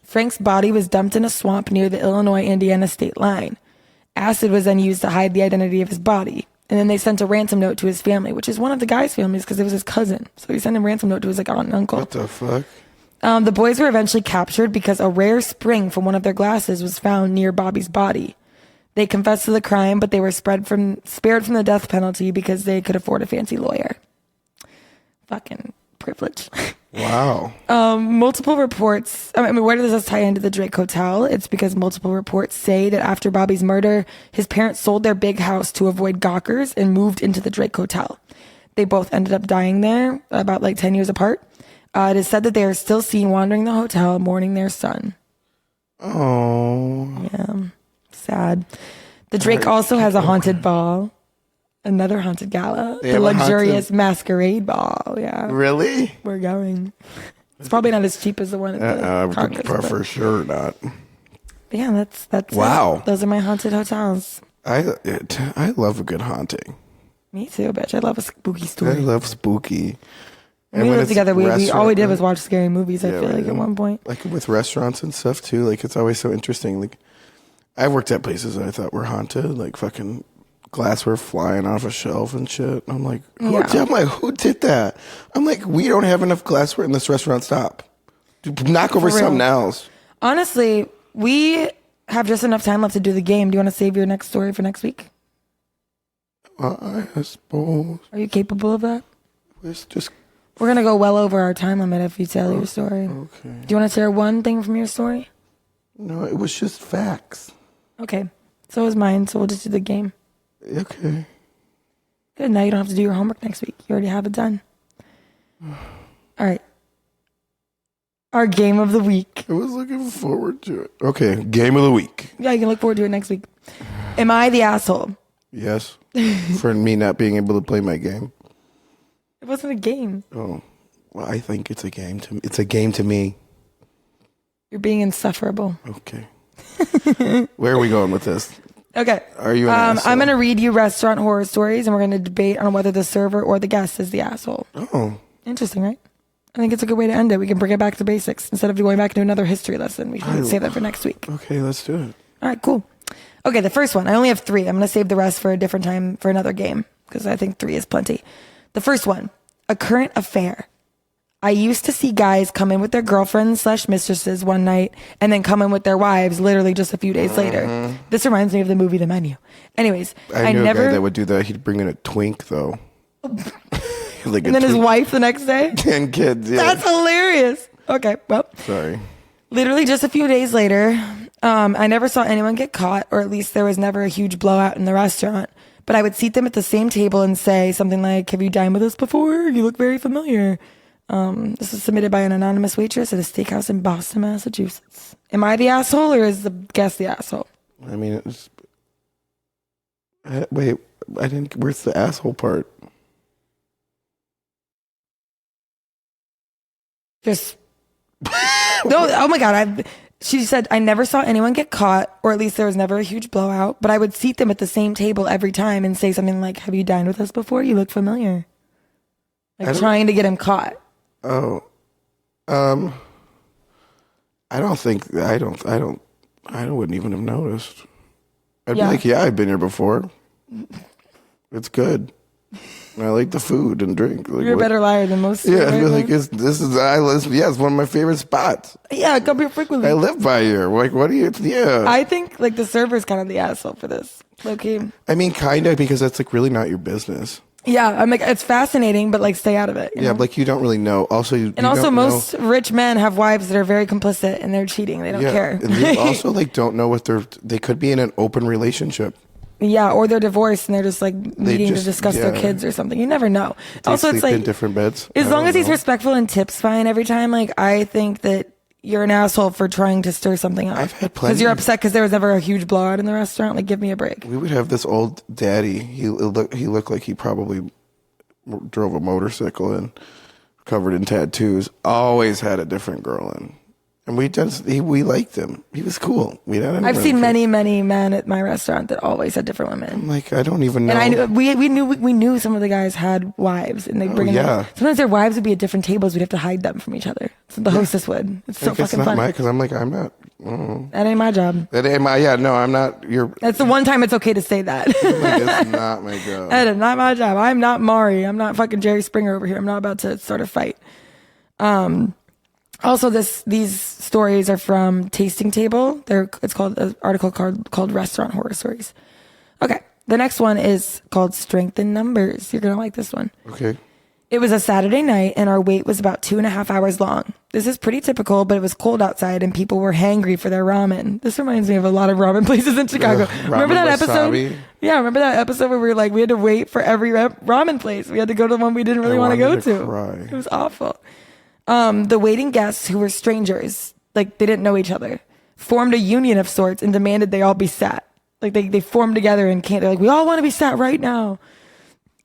Frank's body was dumped in a swamp near the Illinois-Indiana state line. Acid was then used to hide the identity of his body. And then they sent a ransom note to his family, which is one of the guy's families because it was his cousin. So he sent a ransom note to his aunt and uncle. What the fuck? The boys were eventually captured because a rare spring from one of their glasses was found near Bobby's body. They confessed to the crime, but they were spared from the death penalty because they could afford a fancy lawyer. Fucking privilege. Wow. Multiple reports. Where does this tie into the Drake Hotel? It's because multiple reports say that after Bobby's murder, his parents sold their big house to avoid gawkers and moved into the Drake Hotel. They both ended up dying there about 10 years apart. It is said that they are still seen wandering the hotel, mourning their son. Oh. Yeah. Sad. The Drake also has a haunted ball. Another haunted gala. They The have a luxurious masquerade ball. Yeah. Really? We're going. It's probably not as cheap as the one at the Congress, but for sure not. yeah, that's Wow. it. Those are my haunted hotels. I love a good haunting. Me too, bitch. I love a spooky I story. love spooky. When we lived together, we all we did was watch scary movies, I Yeah, feel we like, did. at one point. Like with restaurants and stuff too. Like it's always so interesting. Like I've worked at places that I thought were haunted, like fucking glassware flying off a shelf and shit. I'm like, who did that? I'm like, we don't have enough glassware in this restaurant. Stop. Knock over something else. Honestly, we have just enough time left to do the game. Do you want to save your next story for next week? I suppose. Are you capable of that? It's just We're going to go well over our time limit if you tell your story. okay. Do you want to share one thing from your story? No, it was just facts. Okay. So is mine, so we'll just do the game. Okay. Good. Now you don't have to do your homework next week. You already have it done. All right. Our game of the week. I was looking forward to it. Okay, game of the week. Yeah, you can look forward to it next week. Am I the asshole? Yes. For me not being able to play my game. It wasn't a game. Oh, well, I think it's a game to me. It's a game to me. You're being insufferable. Okay. Where are we going with this? Okay. Are you an asshole? I'm going to read you restaurant horror stories, and we're going to debate on whether the server or the guest is the asshole. Oh. Interesting, right? I think it's a good way to end it. We can bring it back to basics. Instead of going back into another history lesson, we should save that for next week. Okay, let's do it. All right, cool. Okay, the first one. I only have 3. I'm going to save the rest for a different time for another game because I think 3 is plenty. The first one, a current affair. I used to see guys come in with their girlfriends/mistresses one night and then come in with their wives literally just a few days later. This reminds me of the movie The Menu. Anyways, I knew a guy that would do that. He'd bring in a twink, though. Like and then his wife the next day? 10 kids, yeah. That's hilarious. Okay, well. Sorry. Literally just a few days later, I never saw anyone get caught, or at least there was never a huge blowout in the restaurant. But I would seat them at the same table and say something like, "Have you dined with us before? You look very familiar." This was submitted by an anonymous waitress at a steakhouse in Boston, Massachusetts. Am I the asshole or is the guest the asshole? I mean, it's... Wait, I didn't... Where's the asshole part? Just... No, oh my God. She said, I never saw anyone get caught, or at least there was never a huge blowout, but I would seat them at the same table every time and say something like, "Have you dined with us before? You look familiar." Like trying to get him caught. Oh. I wouldn't even have noticed. I'd be like, yeah, I've been here before. It's good. I like the food and drink. Like, You're a better liar than most. Yeah, I feel like it's one of my favorite spots. Yeah, come here frequently. I live by here. Like, what do you? Yeah. I think like the server's kind of the asshole for this. Okay. I mean, kind of, because that's like really not your business. Yeah, I'm like, it's fascinating, but like, stay out of it. Yeah, like you don't really know. Also, most rich men have wives that are very complicit and they're cheating. They don't care. And you also like don't know what they could be in an open relationship. Yeah, or they're divorced and they're just like meeting to discuss their kids or something. You never know. They also, sleep it's like in different beds. As long as he's respectful and tips fine every time, like I think that you're an asshole for trying to stir something up. I've had plenty. Because you're upset because there was never a huge blowout in the restaurant. Like, give me a break. We would have this old daddy. He looked like he probably drove a motorcycle and covered in tattoos. Always had a different girl in. And we liked him. He was cool. I've seen many men at my restaurant that always had different women. I'm like, I don't even know. And we knew some of the guys had wives, and they bring in. Sometimes their wives would be at different tables. We'd have to hide them from each other. So the hostess would. It's so fucking funny. Because I'm like, I'm not. That ain't my job. That ain't my. Yeah, no, I'm not. That's the one time it's okay to say that. It's not my job. That is not my job. I'm not Maury. I'm not fucking Jerry Springer over here. I'm not about to start a fight. Also, these stories are from Tasting Table. It's called an article called Restaurant Horror Stories. Okay, the next one is called Strength in Numbers. You're gonna like this one. Okay. It was a Saturday night, and our wait was about 2.5 hours long. This is pretty typical, but it was cold outside, and people were hangry for their ramen. This reminds me of a lot of ramen places in Chicago. Remember that episode? Yeah, remember that episode where we had to wait for every ramen place? We had to go to the one we didn't really want to go to. Cry. It was awful. The waiting guests, who were strangers, like they didn't know each other, formed a union of sorts and demanded they all be sat. Like they formed together and they're like, we all want to be sat right now.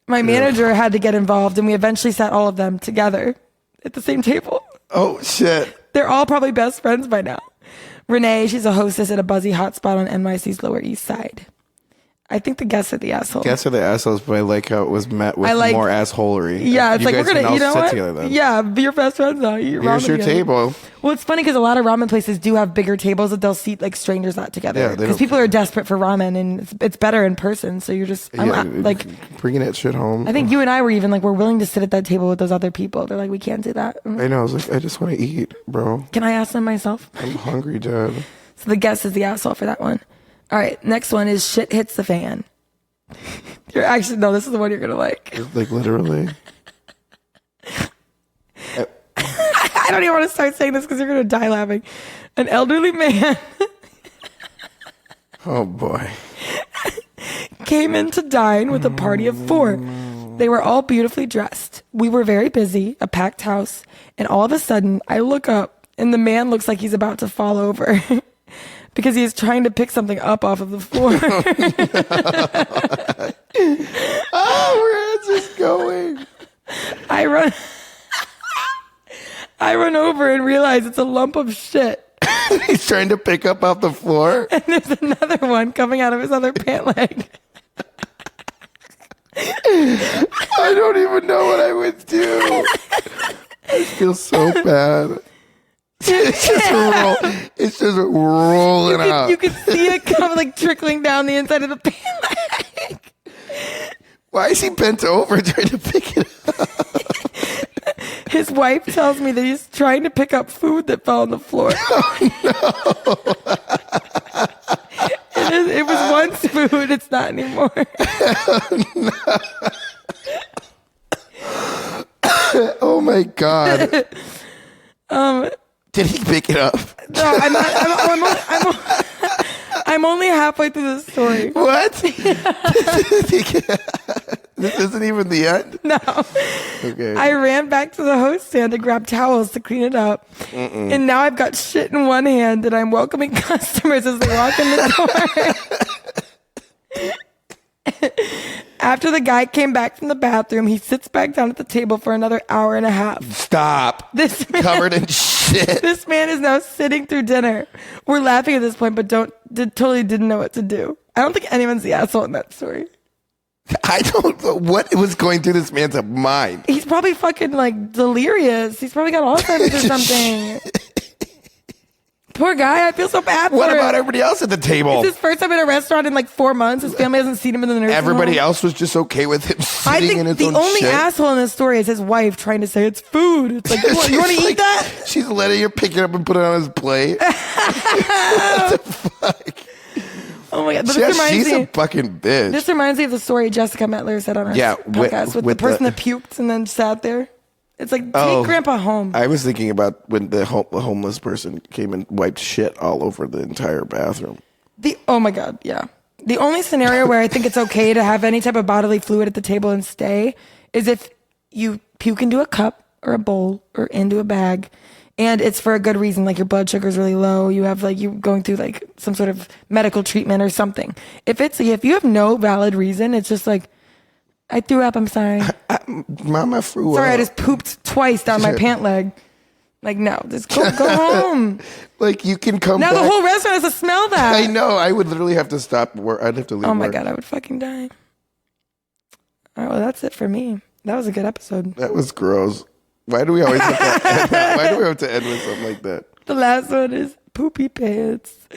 My manager had to get involved, and we eventually sat all of them together at the same table. Oh, shit. They're all probably best friends by now. Renee, she's a hostess at a buzzy hotspot on NYC's Lower East Side. I think the guests are the assholes. Guests are the assholes, but I like how it was met with more assholery. Yeah, it's you like, we're going to, you know what? Then. Yeah, be your best friends now. Here's your table. Well, it's funny because a lot of ramen places do have bigger tables that they'll seat like strangers at together. Because people are desperate for ramen, and it's better in person. So you're just like bringing that shit home. I think you and I were even like, we're willing to sit at that table with those other people. They're like, we can't do that. I know. I was like, I just want to eat, bro. Can I ask them myself? I'm hungry, Dad. So the guest is the asshole for that one. All right, next one is shit hits the fan. You're actually, no, this is the one you're gonna like. Like literally. I don't even want to start saying this because you're gonna die laughing. An elderly man oh boy came in to dine with a party of 4. They were all beautifully dressed. We were very busy, a packed house, and all of a sudden I look up and the man looks like he's about to fall over. Because he's trying to pick something up off of the floor. Oh, where is this going? I run over and realize it's a lump of shit. He's trying to pick up off the floor. And there's another one coming out of his other pant leg. I don't even know what I would do. I feel so bad. It's just rolling out. You can see it come like trickling down the inside of the pant leg. Why is he bent over trying to pick it up? His wife tells me that he's trying to pick up food that fell on the floor. Oh, no. It was once food. It's not anymore. Oh my God. Did he pick it up? No, I'm not. I'm only halfway through the story. What? This isn't even the end? No. Okay. I ran back to the host stand to grab towels to clean it up. And now I've got shit in one hand and I'm welcoming customers as they walk in the door. After the guy came back from the bathroom, he sits back down at the table for another hour and a half. Stop. Covered in shit. This man is now sitting through dinner. We're laughing at this point, but totally didn't know what to do. I don't think anyone's the asshole in that story. I don't know what was going through this man's mind. He's probably fucking like delirious. He's probably got Alzheimer's or something. Poor guy. I feel so bad for him. What about everybody else at the table? It's his first time in a restaurant in like 4 months. His family hasn't seen him in the nursing Everybody home. else was just okay with him sitting in his own shit. The only asshole in this story is his wife trying to say it's food. It's like, you want to eat that? She's letting you pick it up and put it on his plate. What the fuck? Oh my God. But she's a fucking bitch. This reminds me of the story Jessica Metler said on her podcast with the person that puked and then sat there. It's like, take Grandpa home. I was thinking about when the homeless person came and wiped shit all over the entire bathroom. Oh my God, yeah. The only scenario where I think it's okay to have any type of bodily fluid at the table and stay is if you puke into a cup or a bowl or into a bag and it's for a good reason, like your blood sugar is really low, you have like you going through like some sort of medical treatment or something. If you have no valid reason, it's just like, I threw up, I'm sorry. Mama threw up. Sorry, I just pooped twice down my pant leg. Like, no, just go home. Like, you can come back. Now the whole restaurant has to smell that. I know. I would literally have to stop work. I'd have to leave Oh my work. God, I would fucking die. All right, well, that's it for me. That was a good episode. That was gross. Why do we always have to end Why do we have to end with something like that? The last one is poopy pants.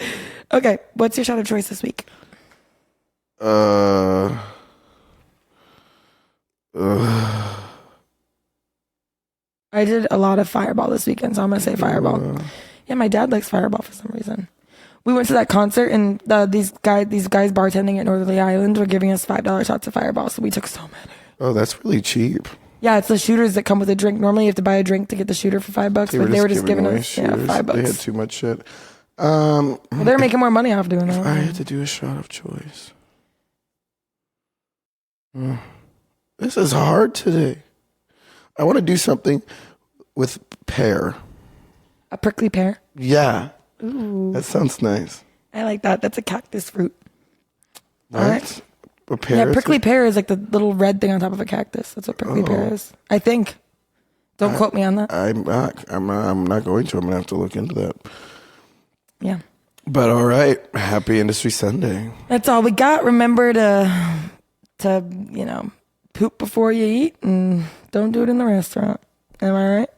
Okay, what's your shot of choice this week? I did a lot of Fireball this weekend, so I'm gonna say Fireball. Yeah, my dad likes Fireball for some reason. We went to that concert, and these guys bartending at Northerly Island were giving us $5 shots of Fireball, so we took so many. Oh, that's really cheap. Yeah, it's the shooters that come with a drink. Normally, you have to buy a drink to get the shooter for $5, but they were just giving us $5. They had too much shit. Well, they're making more money off doing that. I had to do a shot of choice. This is hard today. I want to do something with pear. A prickly pear? Yeah. Ooh. That sounds nice. I like that. That's a cactus fruit. What? a pear? Yeah, prickly pear is like the little red thing on top of a cactus. That's what prickly pear is. I think. Don't quote me on that. I'm not. I'm not going to. I'm gonna have to look into that. Yeah. But all right, happy Industry Sunday. That's all we got. Remember to poop before you eat, and don't do it in the restaurant. Am I right?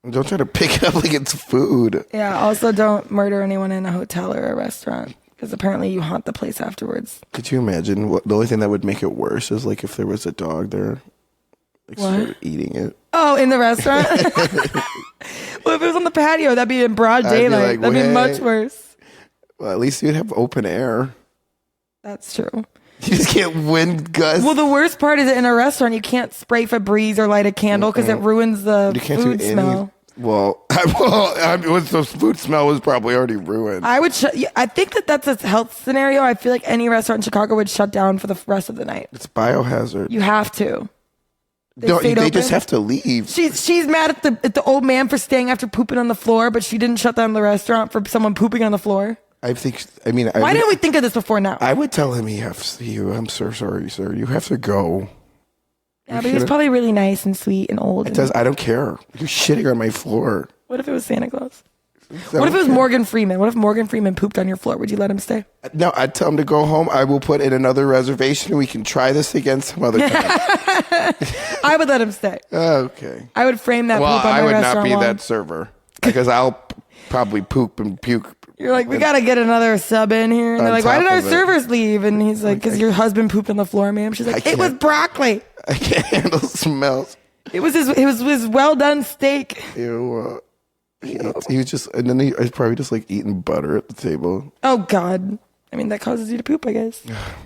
Don't try to pick it up like it's food. Yeah. Also, don't murder anyone in a hotel or a restaurant, because apparently you haunt the place afterwards. Could you imagine? The only thing that would make it worse is like if there was a dog there, like started eating it. Oh, in the restaurant? Well, if it was on the patio, that'd be in broad daylight. That'd be much worse. Well, at least you'd have open air. That's true. You just can't wind gusts. Well, the worst part is that in a restaurant, you can't spray Febreze or light a candle because it ruins the food smell. Well, the food smell was probably already ruined. I think that's a health scenario. I feel like any restaurant in Chicago would shut down for the rest of the night. It's biohazard. You have to. They just have to leave. She's mad at the old man for staying after pooping on the floor, but she didn't shut down the restaurant for someone pooping on the floor. Why didn't we think of this before now? I would tell him I'm so sorry, sir. You have to go. Yeah, but he was probably really nice and sweet and old. I don't care. You're shitting on my floor. What if it was Santa Claus? What if it was Morgan Freeman? What if Morgan Freeman pooped on your floor? Would you let him stay? No, I'd tell him to go home. I will put in another reservation and we can try this again some other time. I would let him stay. Okay. I would frame that poop on my I would restaurant not be wall. that server because I'll probably poop and puke. You're like, we got to get another sub in here. And they're like, why did our servers leave? And he's like, because your husband pooped on the floor, ma'am. She's like, it was broccoli. I can't handle smells. It was his well done steak. Ew. He was just, and then he was probably just like eating butter at the table. Oh God. I mean, that causes you to poop, I guess.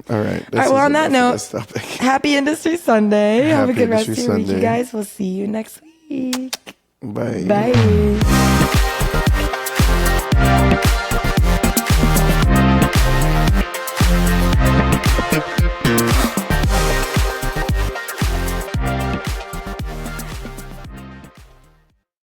All right. All right. Well, on that note, happy Industry Sunday. Have a good rest of your week, you guys. We'll see you next week. Bye. Bye.